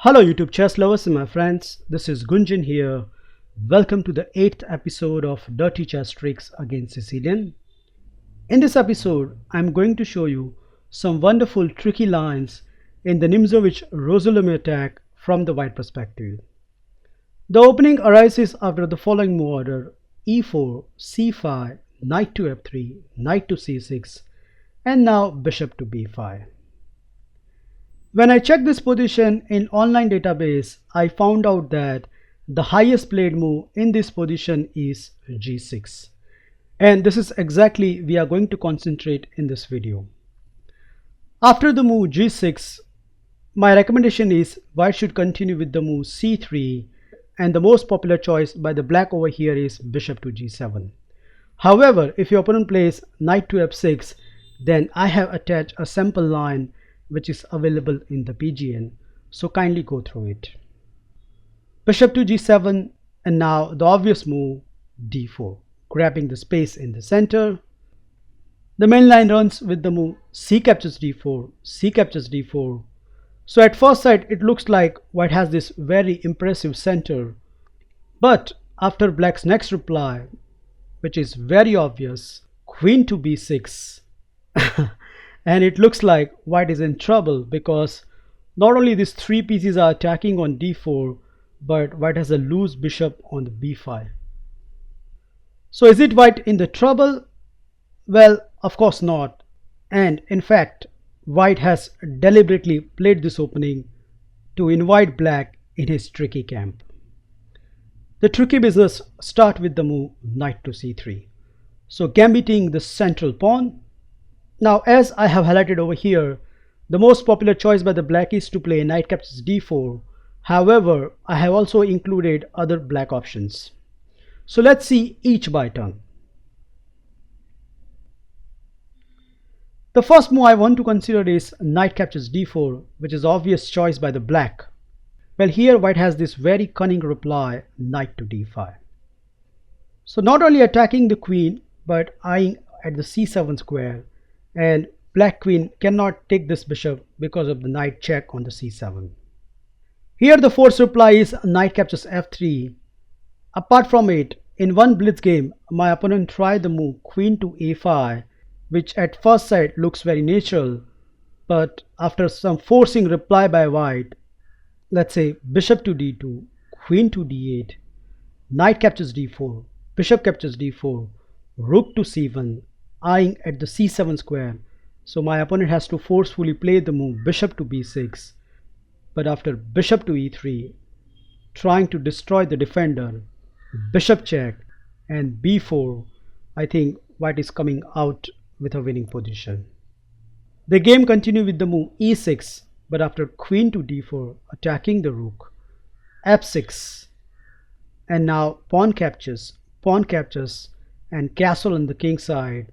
Hello YouTube chess lovers and my friends, this is Gunjan here. Welcome to the 8th episode of Dirty Chess Tricks against Sicilian. In this episode, I'm going to show you some wonderful tricky lines in the Nimzowitsch-Rossolimo attack from the white perspective. The opening arises after the following move order: e4, c5, knight to f3, knight to c6, and now bishop to b5. When I checked this position in online database, I found out that the highest played move in this position is g6. And this is exactly we are going to concentrate in this video. After the move g6, my recommendation is white should continue with the move c3, and the most popular choice by the black over here is bishop to g7. However, if your opponent plays knight to f6, then I have attached a sample line which is available in the PGN, so kindly go through it. Bishop to g7, and now the obvious move d4, grabbing the space in the center. The main line runs with the move c captures d4, c captures d4. So at first sight it looks like white has this very impressive center, but after black's next reply, which is very obvious, queen to b6, and it looks like white is in trouble because not only these three pieces are attacking on d4, but white has a loose bishop on the b5. So is it white in the trouble? Well, of course not. And in fact, white has deliberately played this opening to invite black in his tricky camp. The tricky business starts with the move knight to c3. So gambiting the central pawn. Now, as I have highlighted over here, the most popular choice by the black is to play knight captures d4. However, I have also included other black options. So let's see each by turn. The first move I want to consider is knight captures d4, which is obvious choice by the black. Well, here white has this very cunning reply, knight to d5. So not only attacking the queen, but eyeing at the c7 square, and black queen cannot take this bishop because of the knight check on the c7. Here the forced reply is knight captures f3. Apart from it, in one blitz game, my opponent tried the move queen to a5, which at first sight looks very natural, but after some forcing reply by white, let's say bishop to d2, queen to d8, knight captures d4, bishop captures d4, rook to c1, eyeing at the c7 square, so my opponent has to forcefully play the move bishop to b6, but after bishop to e3, trying to destroy the defender, bishop check, and b4, I think white is coming out with a winning position. The game continues with the move e6, but after queen to d4, attacking the rook, f6, and now pawn captures, and castle on the king side.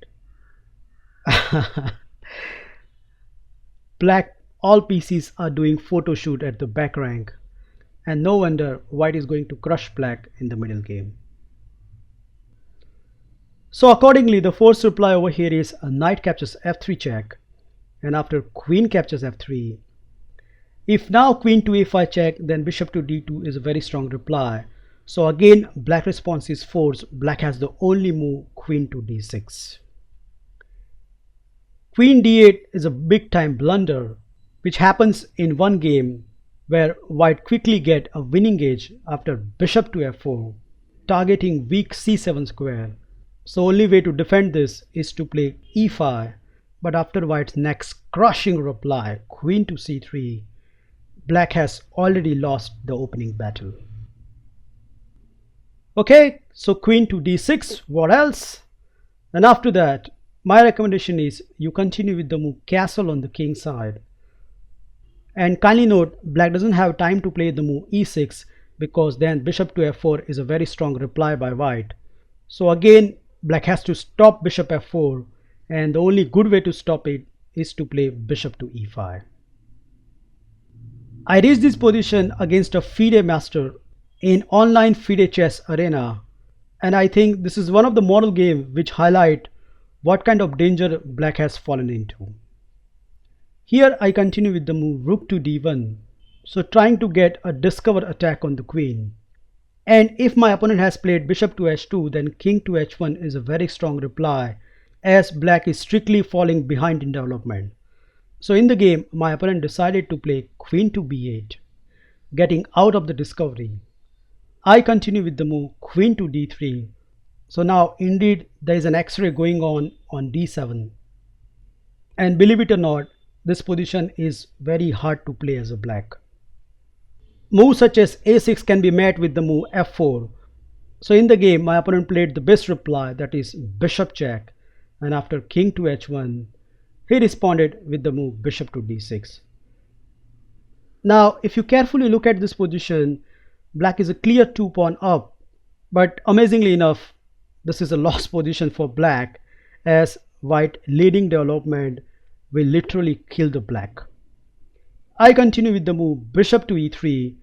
Black, all pieces are doing photo shoot at the back rank, and no wonder white is going to crush black in the middle game. So accordingly, the forced reply over here is a knight captures f3 check, and after queen captures f3, if now queen to a5 check, then bishop to d2 is a very strong reply. So again, black response is forced. Black has the only move queen to d6. Queen d8 is a big time blunder, which happens in one game where white quickly get a winning edge after bishop to f4, targeting weak c7 square. So only way to defend this is to play e5, but after white's next crushing reply, queen to c3, black has already lost the opening battle. Okay, so queen to d6, what else? And after that, my recommendation is you continue with the move castle on the king side. And kindly note, black doesn't have time to play the move e6 because then bishop to f4 is a very strong reply by white. So again, black has to stop bishop f4, and the only good way to stop it is to play bishop to e5. I reached this position against a FIDE master in online FIDE chess arena, and I think this is one of the model games which highlight what kind of danger black has fallen into. Here I continue with the move rook to d1, so trying to get a discover attack on the queen. And if my opponent has played bishop to h2, then king to h1 is a very strong reply, as black is strictly falling behind in development. So in the game, my opponent decided to play queen to b8, getting out of the discovery. I continue with the move queen to d3. So now indeed there is an x-ray going on d7. And believe it or not, this position is very hard to play as a black. Moves such as a6 can be met with the move f4. So in the game, my opponent played the best reply, that is bishop check, and after king to h1, he responded with the move bishop to d6. Now if you carefully look at this position, black is a clear 2-pawn up, but amazingly enough, this is a lost position for black, as white leading development will literally kill the black. I continue with the move bishop to e3,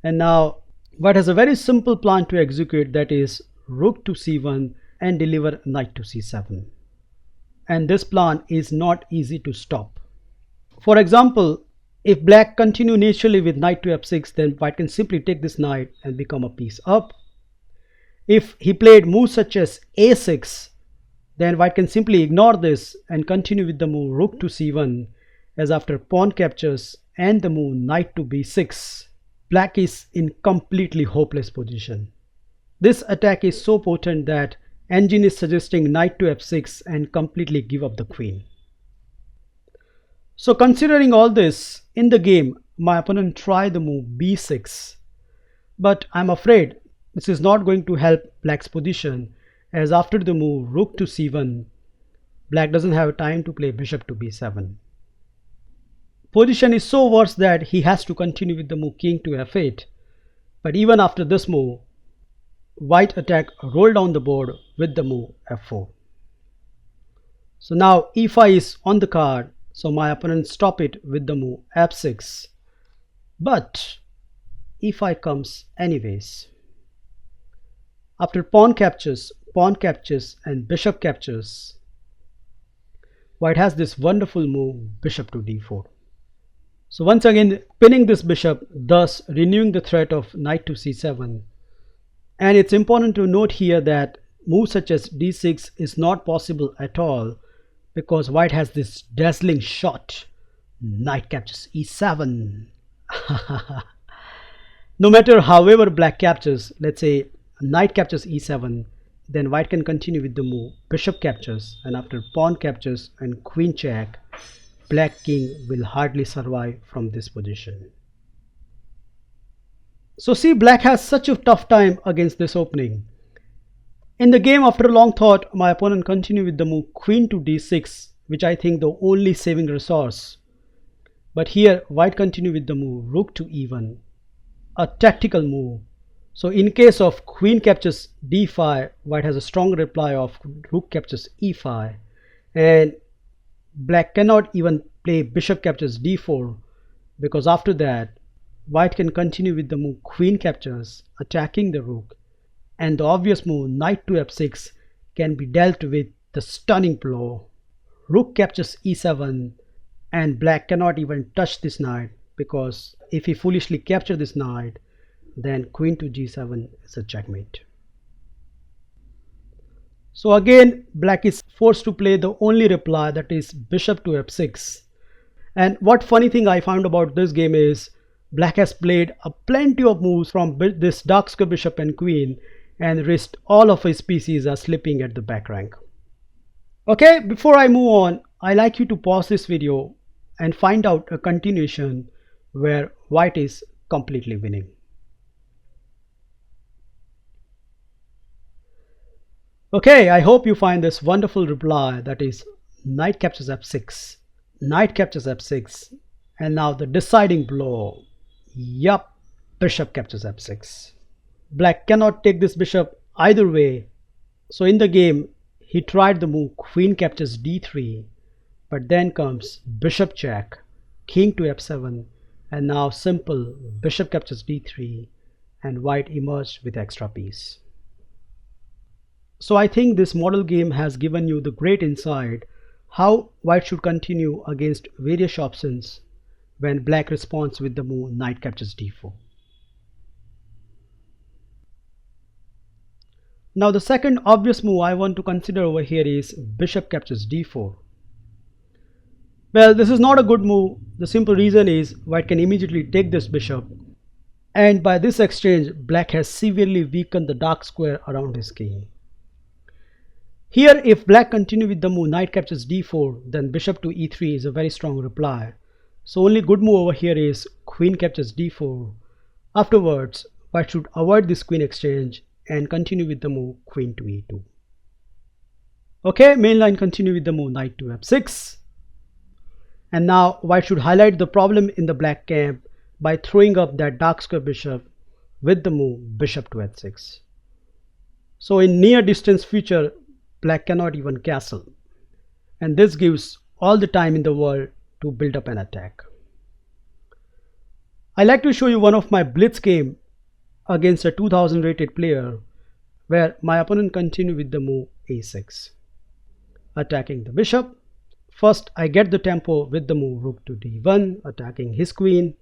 and now white has a very simple plan to execute, that is rook to c1 and deliver knight to c7. And this plan is not easy to stop. For example, if black continue initially with knight to f6, then white can simply take this knight and become a piece up. If he played moves such as a6, then white can simply ignore this and continue with the move rook to c1, as after pawn captures and the move knight to b6, black is in completely hopeless position. This attack is so potent that engine is suggesting knight to f6 and completely give up the queen. So considering all this, in the game, my opponent tried the move b6, but I'm afraid this is not going to help black's position, as after the move rook to c1, black doesn't have time to play bishop to b7. Position is so worse that he has to continue with the move king to f8, but even after this move, white attack roll down the board with the move f4. So now e5 is on the card, so my opponent stop it with the move f6, but e5 comes anyways. After pawn captures and bishop captures, white has this wonderful move bishop to d4. So once again pinning this bishop, thus renewing the threat of knight to c7. And it's important to note here that moves such as d6 is not possible at all, because white has this dazzling shot, knight captures e7. No matter however black captures, let's say knight captures e7, then white can continue with the move bishop captures, and after pawn captures and queen check, black king will hardly survive from this position. So see, black has such a tough time against this opening. In the game, after a long thought, my opponent continued with the move queen to d6, which I think the only saving resource. But here white continued with the move rook to e1, a tactical move. So in case of queen captures d5, white has a strong reply of rook captures e5, and black cannot even play bishop captures d4, because after that white can continue with the move queen captures, attacking the rook, and the obvious move knight to f6 can be dealt with the stunning blow rook captures e7, and black cannot even touch this knight, because if he foolishly captures this knight, then queen to g7 is a checkmate. So again black is forced to play the only reply, that is bishop to f6. And what funny thing I found about this game is black has played a plenty of moves from this dark square bishop and queen, and risked all of his pieces are slipping at the back rank. Okay, before I move on, I like you to pause this video and find out a continuation where white is completely winning. Okay, I hope you find this wonderful reply, that is knight captures f6, knight captures f6, and now the deciding blow. Yup, bishop captures f6. Black cannot take this bishop either way. So in the game, he tried the move queen captures d3, but then comes bishop check, king to f7, and now simple bishop captures d3, and white emerged with extra piece. So I think this model game has given you the great insight how white should continue against various options when black responds with the move knight captures d4. Now the second obvious move I want to consider over here is bishop captures d4. Well, this is not a good move. The simple reason is white can immediately take this bishop, and by this exchange black has severely weakened the dark square around his king. Here if black continue with the move knight captures d4, then bishop to e3 is a very strong reply. So only good move over here is queen captures d4. Afterwards white should avoid this queen exchange and continue with the move queen to e2. Okay, main line continue with the move knight to f6. And now white should highlight the problem in the black camp by throwing up that dark square bishop with the move bishop to h6. So in near distance future black cannot even castle, and this gives all the time in the world to build up an attack. I like to show you one of my blitz game against a 2000 rated player where my opponent continued with the move a6, attacking the bishop. First I get the tempo with the move rook to d1, attacking his queen.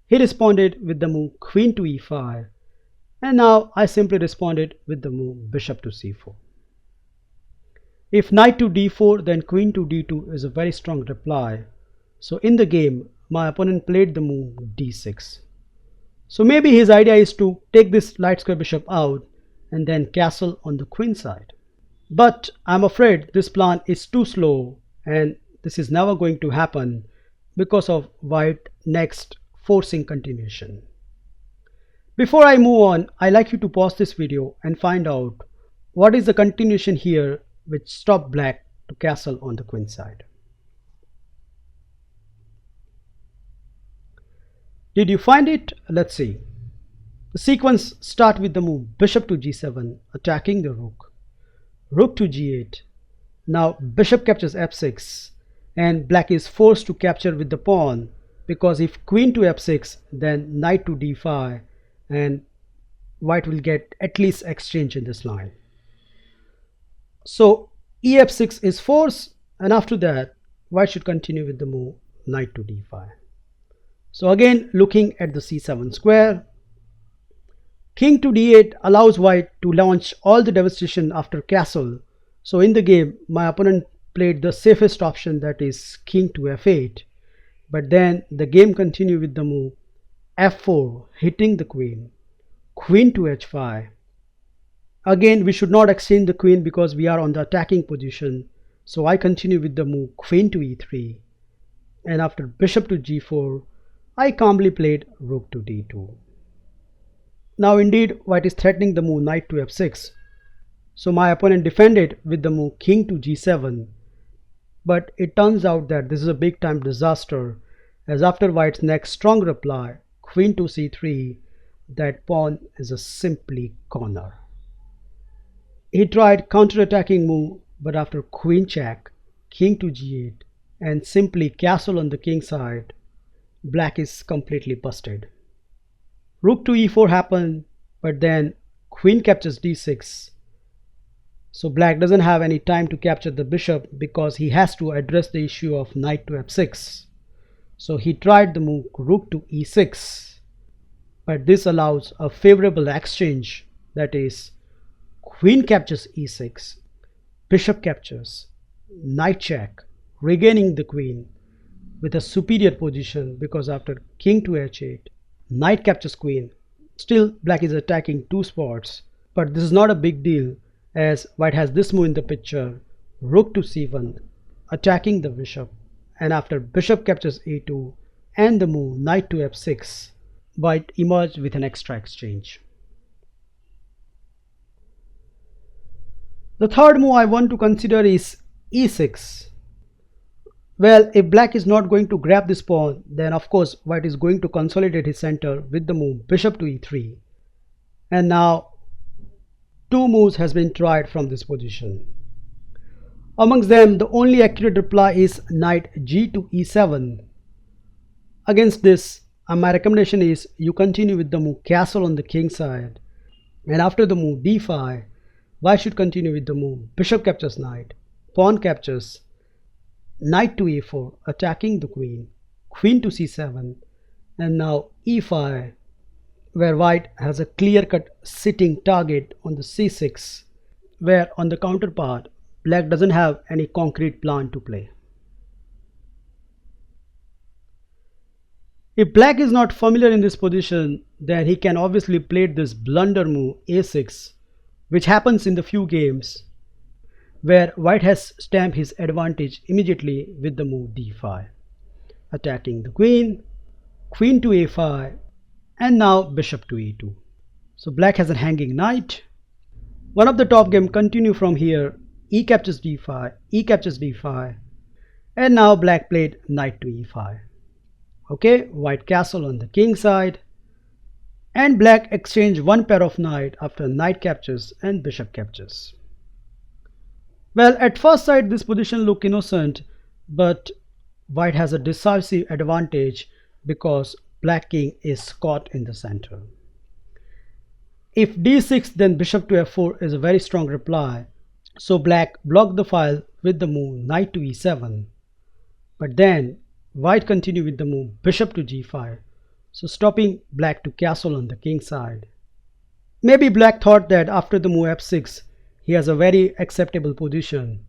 He responded with the move queen to e5, and now I simply responded with the move bishop to c4. If knight to d4, then queen to d2 is a very strong reply. So in the game my opponent played the move d6. So maybe his idea is to take this light square bishop out and then castle on the queen side. But I'm afraid this plan is too slow, and this is never going to happen because of white next forcing continuation. Before I move on, I like you to pause this video and find out what is the continuation here which stopped black to castle on the queen side. Did you find it? Let's see. The sequence starts with the move bishop to g7, attacking the rook, rook to g8. Now bishop captures f6, and black is forced to capture with the pawn, because if queen to f6, then knight to d5, and white will get at least exchange in this line. So ef6 is forced, and after that white should continue with the move knight to d5. So again, looking at the c7 square, king to d8 allows white to launch all the devastation after castle. So in the game my opponent played the safest option, that is king to f8, but then the game continued with the move f4, hitting the queen, queen to h5. Again we should not exchange the queen because we are on the attacking position, so I continue with the move queen to e3, and after bishop to g4 I calmly played rook to d2. Now indeed white is threatening the move knight to f6, so my opponent defended with the move king to g7, but it turns out that this is a big time disaster, as after white's next strong reply queen to c3, that pawn is a simply corner. He tried counter-attacking move, but after queen check, king to g8 and simply castle on the king side, black is completely busted. Rook to e4 happened, but then queen captures d6. So black doesn't have any time to capture the bishop because he has to address the issue of knight to f6. So he tried the move rook to e6, but this allows a favorable exchange, that is queen captures e6, bishop captures, knight check, regaining the queen with a superior position, because after king to h8, knight captures queen. Still black is attacking two spots, but this is not a big deal as white has this move in the picture, rook to c1, attacking the bishop, and after bishop captures a2 and the move knight to f6, white emerged with an extra exchange. The third move I want to consider is e6. Well, if black is not going to grab this pawn, then of course white is going to consolidate his center with the move bishop to e3. And now two moves has been tried from this position. Amongst them, the only accurate reply is knight g to e7. Against this, my recommendation is you continue with the move castle on the king side, and after the move d5, white should continue with the move bishop captures, knight, pawn captures, knight to e4, attacking the queen, queen to h8, knight captures, queen. So black is attacking two spots, but this is not a big deal as white has this move in the picture, rook to c1, attacking the bishop, and after bishop captures a2 and the move knight to f6, white emerged with an extra exchange. The fourth move I want to consider is e7. Well, if black is not going to grab this pawn, then of course white is going to consolidate his center with the move bishop to e3. And now queen to c7, and now e5, where white has a clear-cut sitting target on the c6, where on the counterpart, black doesn't have any concrete plan to play. If black is not familiar in this position, then he can obviously play this blunder move a6, which happens in the few games, where white has stamped his advantage immediately with the move d5, attacking the queen, queen to a5, and now bishop to e2. So black has a hanging knight. One of the top game continue from here, e captures d5, e captures d5, and now black played knight to e5. Okay, white castle on the king side, and black exchange one pair of knight after knight captures and bishop captures. Well, at first sight this position look innocent, but white has a decisive advantage because black king is caught in the center. If d6, then bishop to f4 is a very strong reply, so black blocked the file with the move knight to e7, but then white continued with the move bishop to g5, so stopping black to castle on the king side. Maybe black thought that after the move f6 he has a very acceptable position,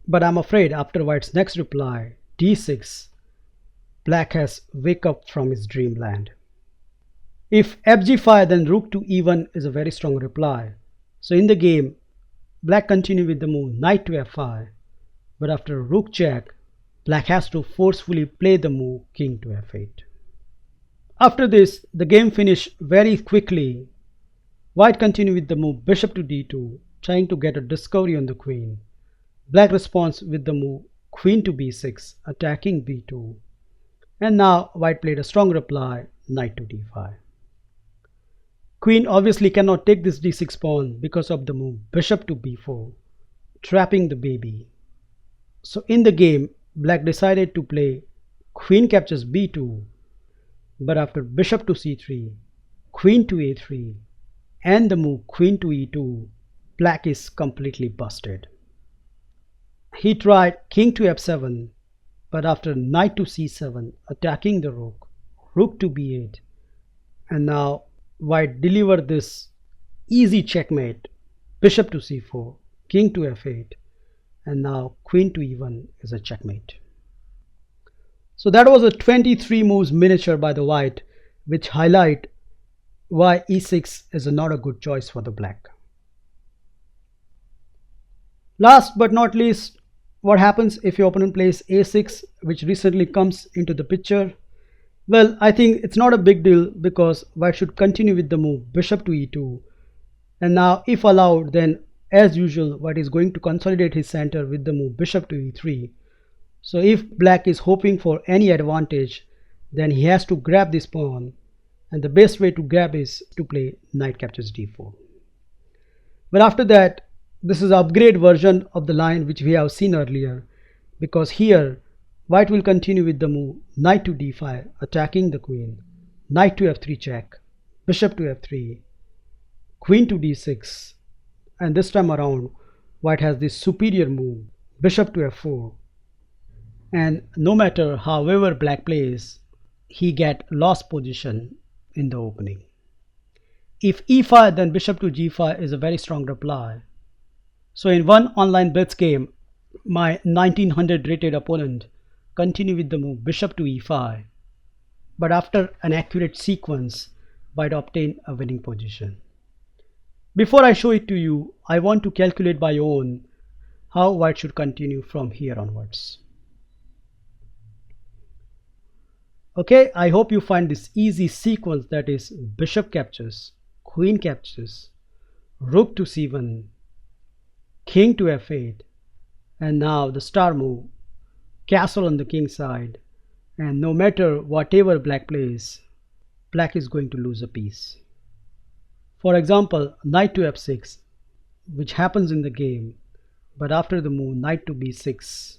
but I'm afraid after white's next reply d6, black has wake up from his dreamland. If fg5, then rook to e1 is a very strong reply, so in the game black continued with the move knight to f5, but after rook check, black has to forcefully play the move king to f8. After this, the game finished very quickly. White continued with the move bishop to d2, trying to get a discovery on the queen. Black responds with the move queen to b6, attacking b2. And now white played a strong reply, knight to d5. Queen obviously cannot take this d6 pawn because of the move bishop to b4, trapping the baby. So in the game, black decided to play queen captures b2, but after bishop to c3, queen to a3, and the move queen to e2, black is completely busted. He tried king to f7, but after knight to c7, attacking the rook, rook to b8, and now white delivered this easy checkmate, bishop to c4, king to f8, and now queen to e1 is a checkmate. So that was a 23 moves miniature by the white, which highlight why e6 is not a good choice for the black. Last but not least, what happens if your opponent plays a6, which recently comes into the picture? Well, I think it's not a big deal because white should continue with the move bishop to e2, and now if allowed, then as usual white is going to consolidate his center with the move bishop to e3. So if black is hoping for any advantage, then he has to grab this pawn, and the best way to grab is to play knight captures d4. But after that, this is an upgrade version of the line which we have seen earlier, because here white will continue with the move knight to d5, attacking the queen, knight to f3 check, bishop to f3, queen to d6, and this time around white has this superior move bishop to f4, and no matter however black plays, he get lost position in the opening. If e5, then bishop to g5 is a very strong reply. So in one online blitz game, my 1900 rated opponent continued with the move bishop to e5, but after an accurate sequence, white obtained a winning position. Before I show it to you, I want to calculate by own how white should continue from here onwards. Okay, I hope you find this easy sequence, that is bishop captures, queen captures, rook to c1, king to f8, and now the star move, castle on the king side, and no matter whatever black plays, black is going to lose a piece. For example, knight to f6, which happens in the game, but after the move knight to b6,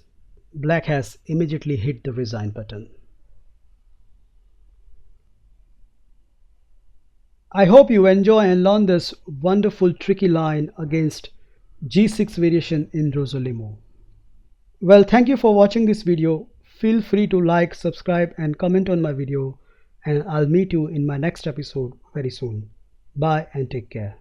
black has immediately hit the resign button. I hope you enjoy and learn this wonderful tricky line against g6 variation in Rossolimo. Well, thank you for watching this video. Feel free to like, subscribe and comment on my video, and I'll meet you in my next episode very soon. Bye and take care.